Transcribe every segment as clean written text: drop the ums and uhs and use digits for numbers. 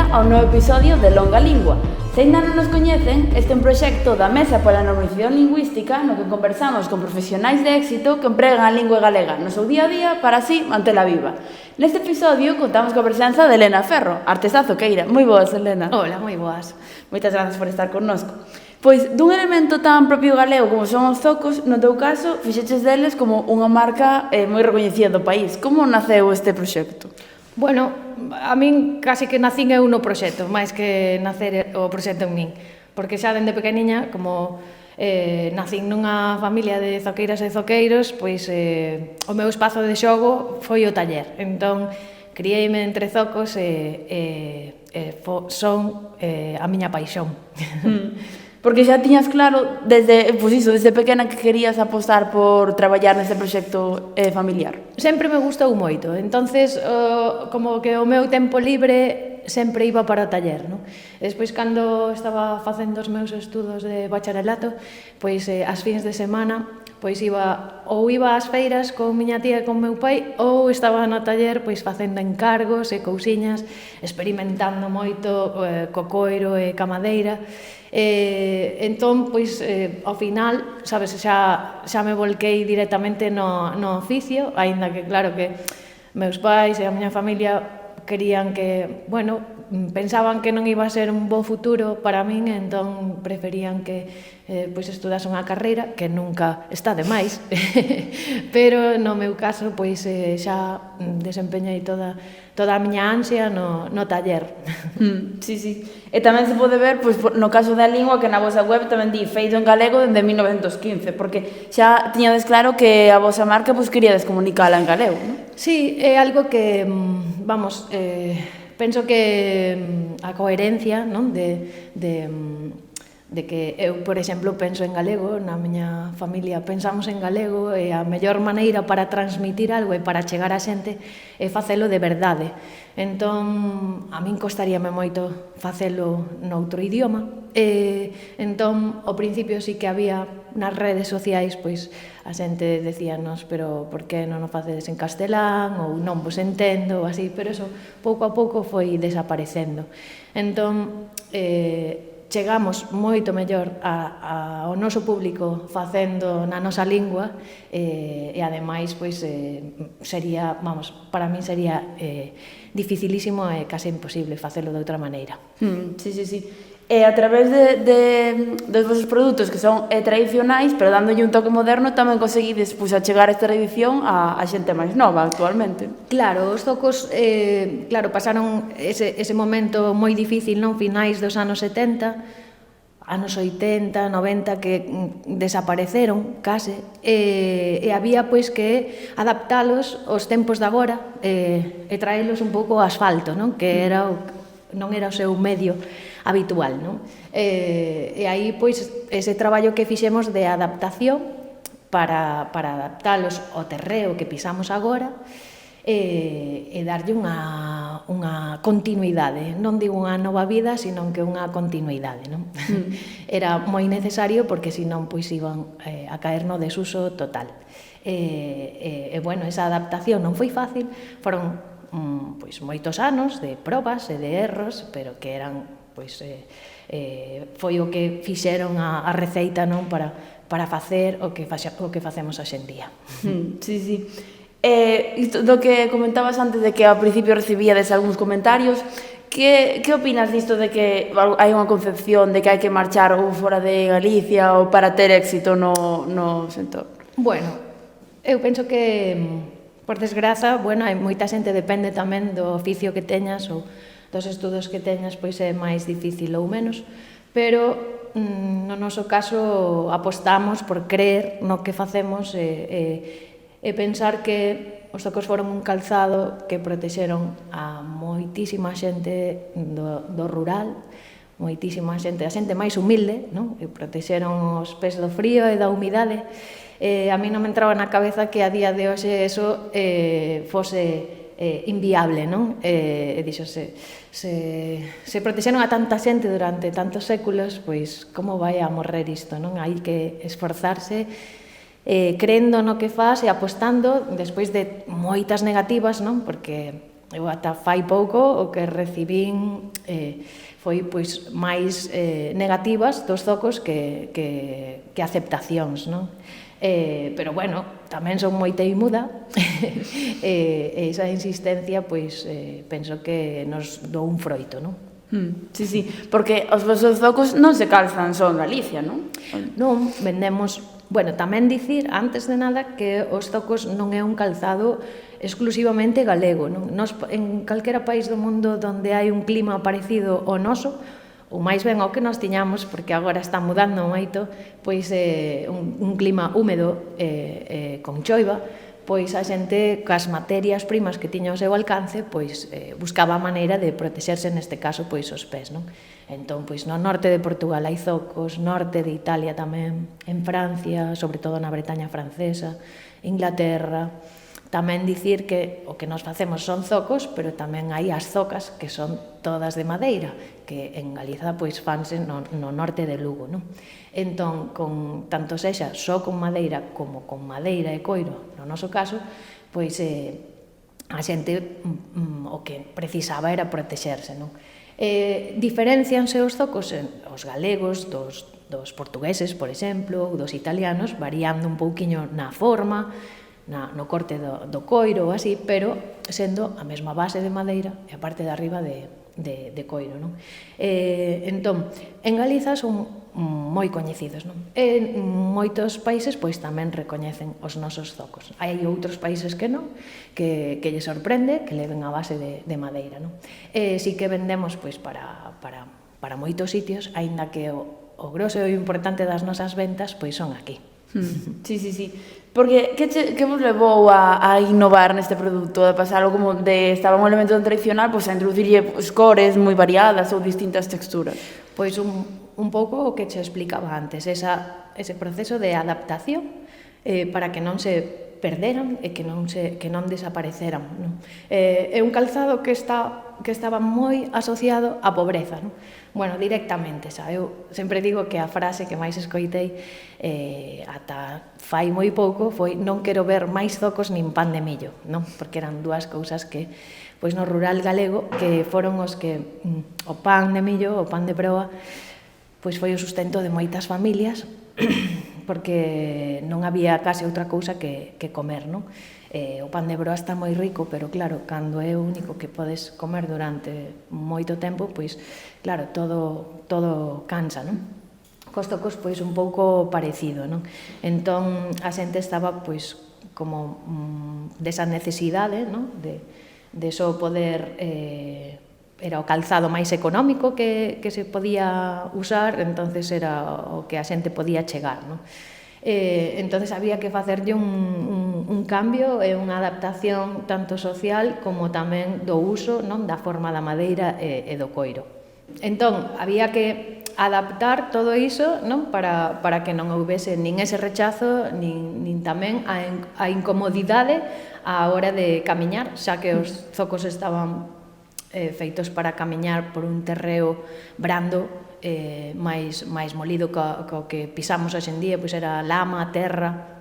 benvida ao novo episodio de Longa Lingua. Se ainda non nos coñecen, este é un proxecto da Mesa pola Normalización Lingüística no que conversamos con profesionais de éxito que empregan a lingua galega no seu día a día para así mantela viva. Neste episodio contamos coa presenza de Elena Ferro, artesá zoqueira. Moi boas, Elena. Hola, moi boas. Moitas grazas por estar connosco. Pois, dun elemento tan propio galego como son os zocos, no teu caso, fixeches deles como unha marca moi recoñecida do país. Como naceu este proxecto? Bueno, a min casi que nacín eu no proxecto, máis que nacer o proxecto en min. Porque xa dende pequeniña, como nacín nunha familia de zoqueiras e zoqueiros, pois o meu espazo de xogo foi o taller. Entón, criei-me entre zocos e son a miña paixón. Porque xa tiñas claro desde pequena que querías apostar por traballar neste proxecto familiar. Sempre me gustou moito, entonces como que o meu tempo libre sempre iba para o taller, non? Despois, cando estaba facendo os meus estudos de bacharelato, pois as fins de semana, pois iba ás feiras con miña tía e con meu pai, ou estaba no taller pois facendo encargos e cousiñas, experimentando moito co coiro e ca madeira. Entón, pois, ao final, sabes, xa me volquei directamente no oficio, aínda que, claro, que meus pais e a miña familia querían que, bueno, pensaban que non iba a ser un bo futuro para min, entón preferían que pois estudase unha carreira que nunca está de máis, pero no meu caso pois xa desempeñei toda a miña ansia no taller. Sí. E tamén se pode ver, pois, no caso da lingua, que na vosa web tamén di feito en galego dende 1915, porque xa tiñades claro que a vosa marca pois queríades comunicala en galego, non? Sí, é algo que, vamos, penso que a coherencia, non, de que eu, por exemplo, penso en galego, na miña familia pensamos en galego, e a mellor maneira para transmitir algo e para chegar a xente é facelo de verdade. Entón, a min costaríame moito facelo noutro idioma. Entón, ao principio sí que había nas redes sociais, pois, a xente decíanos, pero por que non o facedes en castelán, ou non vos entendo, ou así, pero eso pouco a pouco foi desaparecendo. Entón, chegamos moito mellor ao noso público facendo na nosa lingua e ademais pois sería, vamos, para min sería dificilísimo e case imposible facelo de outra maneira. Sí. E a través dos vosos produtos que son tradicionais, pero dándolle un toque moderno, tamén conseguides achegar esta edición a xente máis nova actualmente. Claro, os zocos pasaron ese momento moi difícil, non, finais dos anos 70, anos 80, 90, que desapareceron case, e había pois que adaptalos aos tempos de agora e traelos un pouco ao asfalto, non, que non era o seu medio habitual, non? E aí, pois, ese traballo que fixemos de adaptación para adaptalos ao terreo que pisamos agora e darlle unha continuidade, non digo unha nova vida, sino que unha continuidade, non? Era moi necesario porque senón pois iban a caer no desuso total. Bueno, esa adaptación non foi fácil, foron pois moitos anos de probas e de erros, pero que eran pois foi o que fixeron a receita, non, para facer o que facemos hoxe en día. Sí. Isto do que comentabas antes de que ao principio recibíades algúns comentarios, que opinas disto de que hai unha concepción de que hai que marchar ou fora de Galicia ou para ter éxito no sector? Bueno, eu penso que, por desgraza, bueno, hai moita xente, depende tamén do oficio que teñas ou dos estudos que teñas, pois é máis difícil ou menos, pero no noso caso apostamos por creer no que facemos e pensar que os zocos foron un calzado que protexeron a moitísima xente do rural, moitísima xente, a xente máis humilde, non? E protexeron os pés do frío e da humidade. A mí non me entraba na cabeza que a día de hoxe eso fose inviable, non? Díxose, se protexeron a tanta xente durante tantos séculos, pois como vai a morrer isto, non? Hai que esforzarse creendo no que faz e apostando despois de moitas negativas, non? Porque eu ata fai pouco o que recibín foi pois máis negativas dos zocos que aceptacións, non? Pero bueno, tamén son moi teimuda e esa insistencia pois penso que nos dou un froito, non? Sí, sí, porque os vosos zocos non se calzan só en Galicia, non? Non, vendemos... Bueno, tamén dicir, antes de nada, que os zocos non é un calzado exclusivamente galego, non? Nos, en calquera país do mundo onde hai un clima parecido ao noso, ou máis ben ao que nos tiñamos, porque agora está mudando moito, pois un clima húmedo con choiva, pois a xente cas materias primas que tiña ao seu alcance, pois buscaba a maneira de protexerse, neste caso, pois os pés, non? Entón, pois no norte de Portugal hai zocos, norte de Italia tamén, en Francia, sobre todo na Bretaña francesa, Inglaterra. Tamén dicir que o que nos facemos son zocos, pero tamén hai as zocas que son todas de madeira, que en Galiza pois fanse no norte de Lugo, non? Entón, tanto sexa só con madeira como con madeira e coiro, no noso caso, pois a xente o que precisaba era protexerse, non? Diferencianse os zocos os galegos dos portugueses, por exemplo, ou dos italianos, variando un pouquiño na forma, no corte do coiro ou así, pero sendo a mesma base de madeira e a parte de arriba de coiro, non? Entón, en Galiza son moi coñecidos, non? En moitos países pois tamén recoñecen os nosos zocos. Hai outros países que non, que lle sorprende que leven a base de madeira, non? Si que vendemos pois para moitos sitios, aínda que o grosso e o importante das nosas ventas pois son aquí. Sí, sí, sí. Porque que vos levou a innovar neste produto, de pasarlo como de estaba un elemento tradicional, pois a introducirlle cores moi variadas ou distintas texturas? Pois un pouco o que che explicaba antes, ese proceso de adaptación para que non se perderan e que non desapareceran, non? É un calzado que estaba moi asociado á pobreza, non? Bueno, directamente, xa, eu sempre digo que a frase que máis escoitei ata fai moi pouco foi non quero ver máis zocos nin pan de millo, non? Porque eran dúas cousas que, pois no rural galego, que foron os que o pan de millo, o pan de proa, pois foi o sustento de moitas familias, porque non había case outra cousa que comer, non? O pan de broa está moi rico, pero claro, cando é o único que podes comer durante moito tempo, pois claro, todo cansa, non? Cos zocos pois un pouco parecido, non? Entón a xente estaba pois como desa necesidade, non? De só poder era o calzado máis económico que se podía usar, entonces era o que a xente podía chegar, non? Entonces había que facerlle un cambio e unha adaptación tanto social como tamén do uso, non, da forma da madeira e do coiro. Entón, había que adaptar todo iso, non, para que non houbese nin ese rechazo, nin tamén a incomodidade á hora de camiñar, xa que os zocos estaban feitos para camiñar por un terreo brando, máis molido co que pisamos hoxe en día, pois era lama, terra,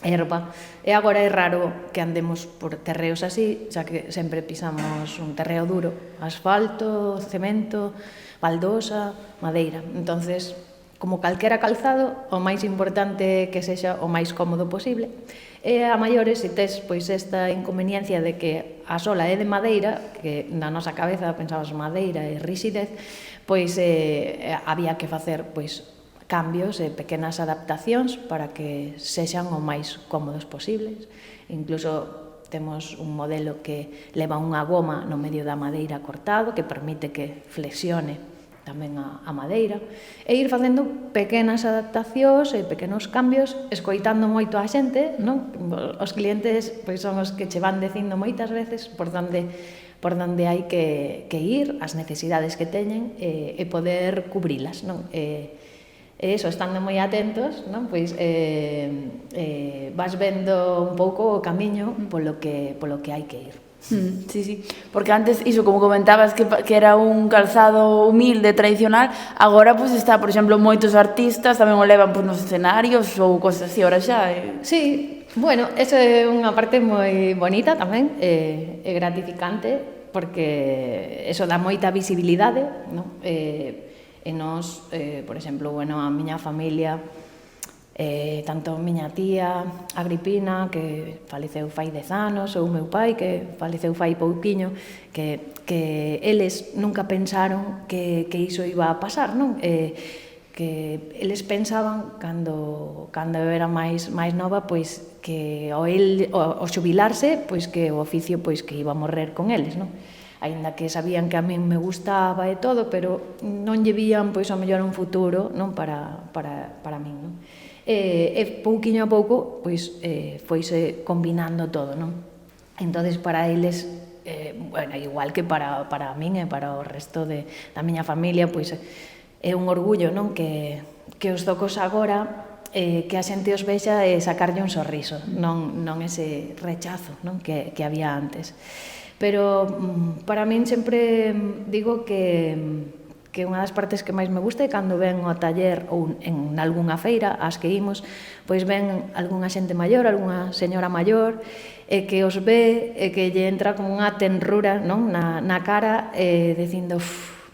erva, e agora é raro que andemos por terreos así, xa que sempre pisamos un terreo duro, asfalto, cemento, baldosa, madeira. Entonces, como calquera calzado, o máis importante é que sexa o máis cómodo posible. E a maiores, se tes pois esta inconveniencia de que a sola é de madeira, que na nosa cabeza pensamos madeira e ríxidez, pois había que facer pois cambios e pequenas adaptacións para que sexan o máis cómodos posibles. Incluso temos un modelo que leva unha goma no medio da madeira cortado que permite que flexione tamén a madeira, e ir facendo pequenas adaptacións e pequenos cambios, escoitando moito a xente, non? Os clientes pois son os que che van dicindo moitas veces por onde hai que ir, as necesidades que teñen e poder cubrilas, non? E iso, estando moi atentos, non? Pois vas vendo un pouco o camiño polo que hai que ir. Sí, sí, porque antes, iso, como comentabas, que era un calzado humilde, tradicional, agora, pois, está, por exemplo, moitos artistas tamén o levan, pois, nos escenarios ou cosas así, ahora xa, Sí, bueno, eso é unha parte moi bonita tamén, é gratificante, porque eso dá moita visibilidade, non? E nos, por exemplo, bueno, a miña familia, tanto miña tía Agripina, que faleceu fai 10 anos, ou meu pai, que faleceu fai pouquiño, que eles nunca pensaron que iso iba a pasar, non? Que eles pensaban, cando eu era máis nova, pois que ao xubilarse, pois que o oficio pois que iba a morrer con eles, non? Aínda que sabían que a min me gustaba e todo, pero non lle vían, pois, ao mellor un futuro, non, para min, non? E pouquiño a pouco, pois, foise combinando todo, non? Entonces, para eles, bueno, igual que para min e para o resto da miña familia, pois, é un orgullo, non? Que os zocos agora, que a xente os vexa e sacarlle un sorriso, non ese rechazo, non? Que había antes. Pero para min sempre digo que unha das partes que máis me gusta é cando ven ao taller ou en algunha feira, ás que imos, pois ven algunha xente maior, algunha señora maior, e que os ve e que lle entra como unha tenrura, non, na cara, dicindo,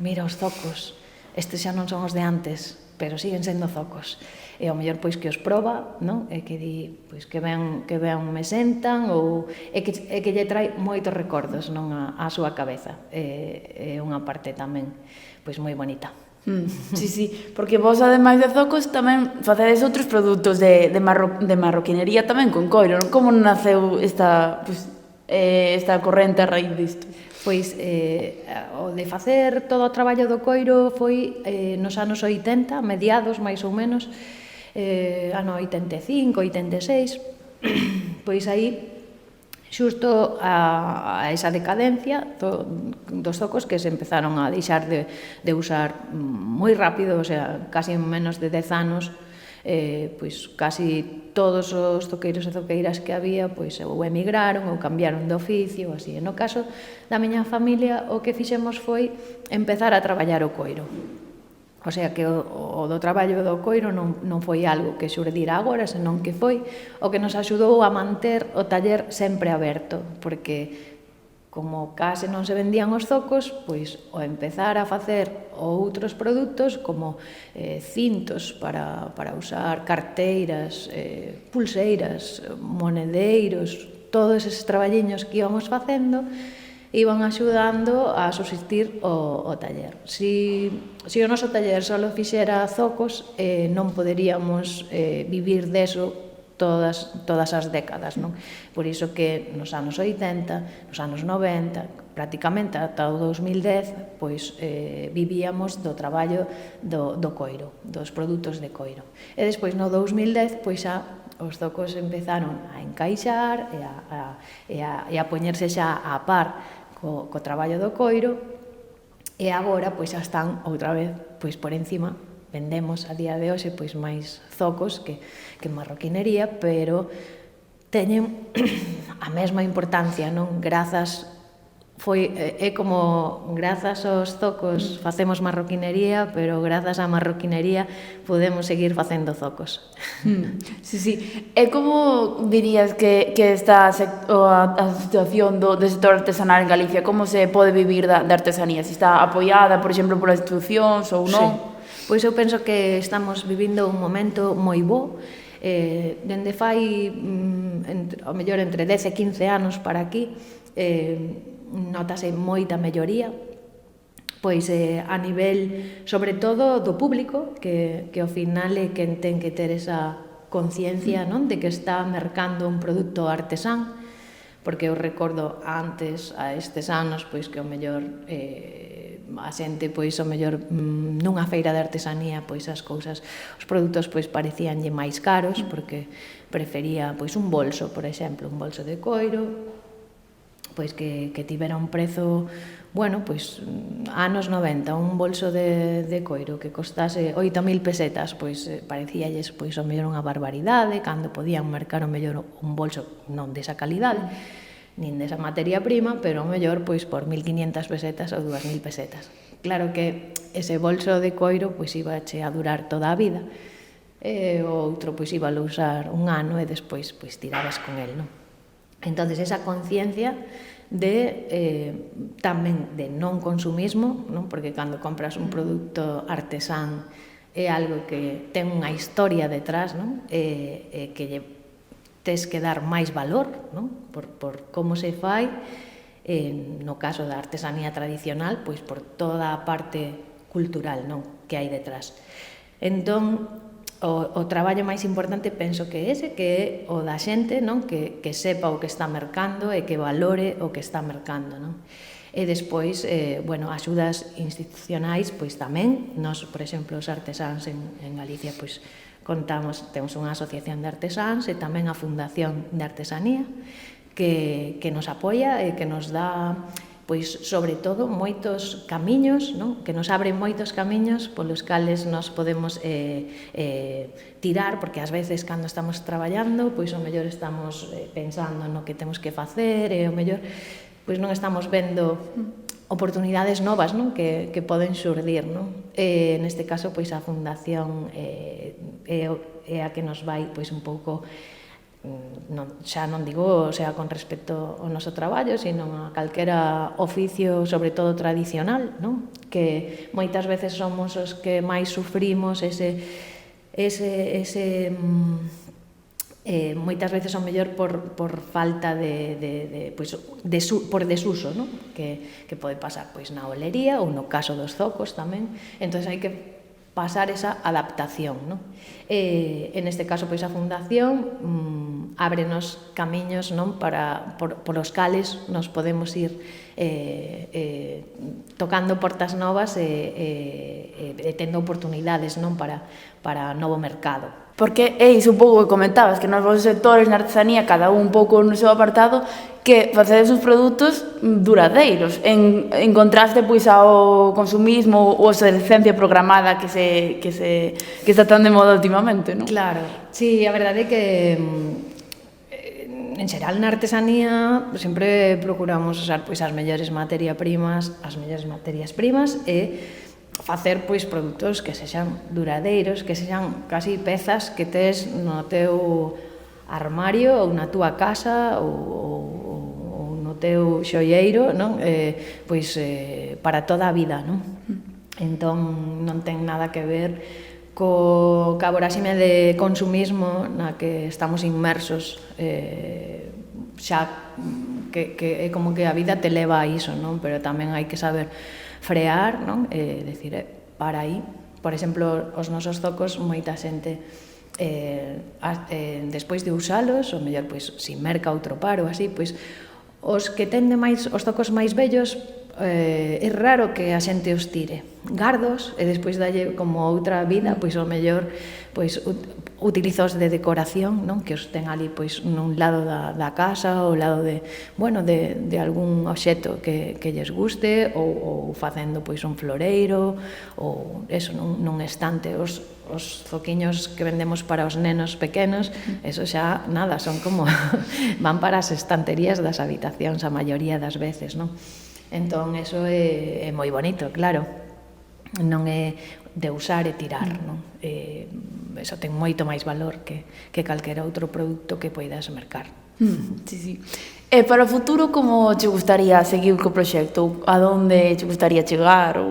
mira os zocos, estes xa non son os de antes, pero siguen sendo zocos. E ao mellor pois que os proba, non? E que di, pois que ven me sentan ou e que lle trai moitos recordos, non, á súa cabeza. É unha parte tamén pois moi bonita. Sí, sí, porque vos, ademais de zocos, tamén facedes outros produtos de marroquinería tamén con coiro, non? Como naceu esta corrente a raíz disto? Pois o de facer todo o traballo do coiro foi nos anos 80, mediados máis ou menos, ano 85, 86, pois aí xusto a esa decadencia dos zocos que se empezaron a deixar de usar moi rápido, o sea, casi en menos de 10 anos, pois casi todos os zoqueiros e zoqueiras que había pois ou emigraron ou cambiaron de oficio, así. No caso da miña familia, o que fixemos foi empezar a traballar o coiro. O sea que o do traballo do coiro non foi algo que xurdira agora, senón que foi o que nos axudou a manter o taller sempre aberto, porque como case non se vendían os zocos, pois o empezar a facer outros produtos como cintos para usar, carteiras, pulseiras, monedeiros, todos eses traballiños que íbamos facendo, iban axudando a subsistir o taller. Si o noso taller só fixera zocos, non poderíamos vivir deso todas as décadas, non? Por iso que nos anos 80, nos anos 90, prácticamente ata o 2010, pois vivíamos do traballo do coiro, dos produtos de coiro. E despois no 2010, pois xa os zocos empezaron a encaixar e a poñerse xa a par co traballo do coiro, e agora pois xa están outra vez pois por encima. Vendemos a día de hoxe pois máis zocos que marroquinería, pero teñen a mesma importancia, non? É como grazas aos zocos facemos marroquinería, pero grazas á marroquinería podemos seguir facendo zocos. Sí, sí. E como dirías que está a situación do sector artesanal en Galicia? Como se pode vivir da artesanía? Se está apoiada, por exemplo, polas institucións ou non? Sí. Pois eu penso que estamos vivindo un momento moi bo. Dende fai, ao mellor, entre 10 e 15 anos para aquí, notase moita melloría, pois a nivel, sobre todo, do público, que ao final é quen ten que ter esa conciencia, non, de que está mercando un produto artesán, porque eu recordo antes, a estes anos, pois que ao mellor a xente, pois ao mellor nunha feira de artesanía, pois as cousas, os produtos pois parecíanlle máis caros, porque prefería pois un bolso, por exemplo, un bolso de coiro, pois que tivera un prezo, bueno, pois anos 90, un bolso de coiro que costase 8.000 pesetas, pois parecíalles pois ao mellor unha barbaridade, cando podían mercar ao mellor un bolso non desa calidade. nin desa materia prima, pero ao mellor pois por 1.500 pesetas ou 2.000 pesetas. Claro que ese bolso de coiro pois ibache a durar toda a vida, e o outro pois iba a usar un ano e despois pois tirabas con el, non? Entonces esa conciencia de tamén de non consumismo, non? Porque cando compras un produto artesán é algo que ten unha historia detrás, non? Que lle tes que dar máis valor, non? Por como se fai, no caso da artesanía tradicional, pois por toda a parte cultural, non? Que hai detrás. Entón, o traballo máis importante penso que é ese, que é o da xente, non? Que sepa o que está mercando e que valore o que está mercando, non? E despois, bueno, axudas institucionais, pois tamén, nós, por exemplo, os artesáns en Galicia, pois temos unha asociación de artesáns e tamén a Fundación de Artesanía que nos apoia e que nos dá, pois, sobre todo, moitos camiños, non? Que nos abren moitos camiños polos cales nos podemos tirar, porque ás veces, cando estamos traballando, pois, ao mellor estamos pensando no que temos que facer e ao mellor pois non estamos vendo oportunidades novas, non? Que poden xurdir, non? Neste caso, pois a Fundación é a que nos vai pois un pouco, xa non digo, o sea, con respecto ao noso traballo, sino a calquera oficio, sobre todo tradicional, non? Que moitas veces somos os que máis sufrimos moitas veces ao mellor por falta por desuso, non? Que pode pasar pois na olería ou no caso dos zocos tamén. Entón hai que pasar esa adaptación, non? En este caso pois a Fundación ábrenos camiños, non? Por os cales nos podemos ir tocando portas novas e tendo oportunidades, non? Para novo mercado. Porque é iso un pouco que comentabas, que nos vosos sectores na artesanía, cada un pouco no seu apartado, que facedes uns produtos duradeiros, en contraste pois ao consumismo ou a obsolescencia programada que está tan de moda últimamente, non? Claro, sí, a verdade é que en xeral na artesanía sempre procuramos usar pois as mellores materias primas e facer pois produtos que sexan duradeiros, que sexan casi pezas que tes no teu armario ou na túa casa ou no teu xoieiro, non? Pois para toda a vida, non? Entón non ten nada que ver ca voráxime de consumismo na que estamos inmersos, xa que é como que a vida te leva a iso, non? Pero tamén hai que saber frear, non? Decir, para aí. Por exemplo, os nosos zocos, moita xente despois de usalos, ou mellor, pois, si merca outro par ou así, pois, os que tende máis, os zocos máis vellos, é raro que a xente os tire. Gardos, e despois dalle como outra vida, pois, ao mellor, pois, utilizos de decoración, non? Que os ten ali pois nun lado da casa ou lado de algún obxecto que lles guste ou facendo pois un floreiro ou eso nun estante. Os zoquiños que vendemos para os nenos pequenos, eso xa nada, son como van para as estanterías das habitacións a maioría das veces, non? Entón eso é moi bonito, claro. Non é de usar e tirar, non? Eso ten moito máis valor que calquera outro produto que poidas mercar. Sí. E para o futuro, como te gustaría seguir co proxecto? A donde te gustaría chegar?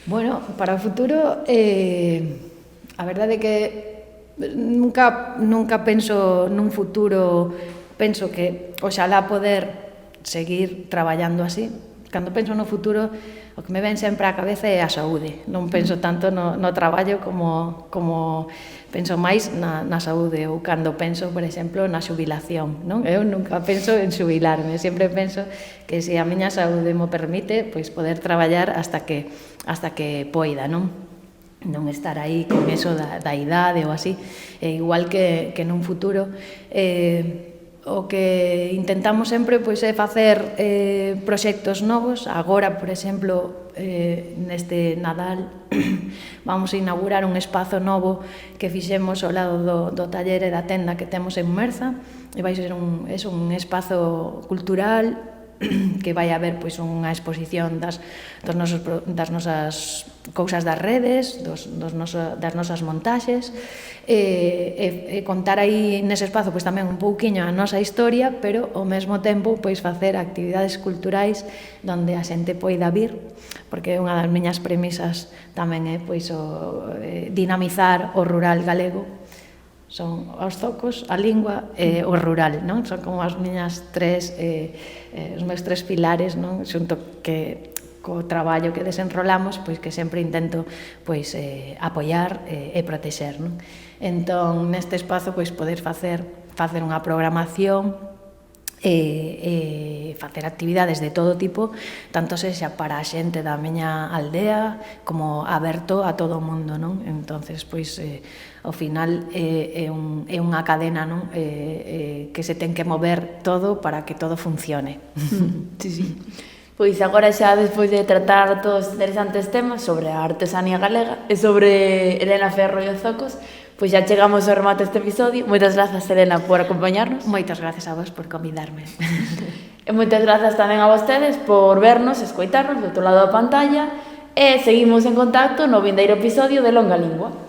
Bueno, para o futuro, a verdade é que nunca penso nun futuro, penso que oxalá poder seguir traballando así. Cando penso no futuro, o que me ven sempre á cabeza é a saúde. Non penso tanto no traballo como penso máis na saúde. Ou cando penso, por exemplo, na xubilación, non? Eu nunca penso en xubilarme. Sempre penso que se a miña saúde mo permite, pois poder traballar hasta que poida, non? Non estar aí con eso da idade ou así. Igual que nun futuro, o que intentamos sempre pois é facer proxectos novos. Agora, por exemplo, neste Nadal vamos a inaugurar un espazo novo que fixemos ao lado do taller e da tenda que temos en Merza, e vai ser un espazo cultural que vai haber pois unha exposición das nosas cousas das redes, das nosas montaxes, e contar aí nese espazo pois tamén un pouquiño a nosa historia, pero ao mesmo tempo pois facer actividades culturais onde a xente poida vir, porque unha das miñas premisas tamén é pois dinamizar o rural galego. Son os zocos, a lingua e o rural, non? Son como as miñas os meus tres pilares, non? Xunto que co traballo que desenrolamos, pois que sempre intento pois apoiar e protexer, non? Entón, neste espazo pois poder facer unha programación e facer actividades de todo tipo, tanto sexa para a xente da miña aldea como aberto a todo o mundo, non? Entonces, pois, ao final é unha cadena, non? Que se ten que mover todo para que todo funcione. Sí, sí. Pois agora xa, despois de tratar todos os interesantes temas sobre a artesanía galega e sobre Elena Ferro e os zocos, pois xa chegamos ao remate deste episodio. Moitas grazas, Elena, por acompañarnos. Moitas grazas a vos por convidarme. E moitas grazas tamén a vostedes por vernos, escoitarnos do outro lado da pantalla, e seguimos en contacto no vindeiro episodio de Longa Lingua.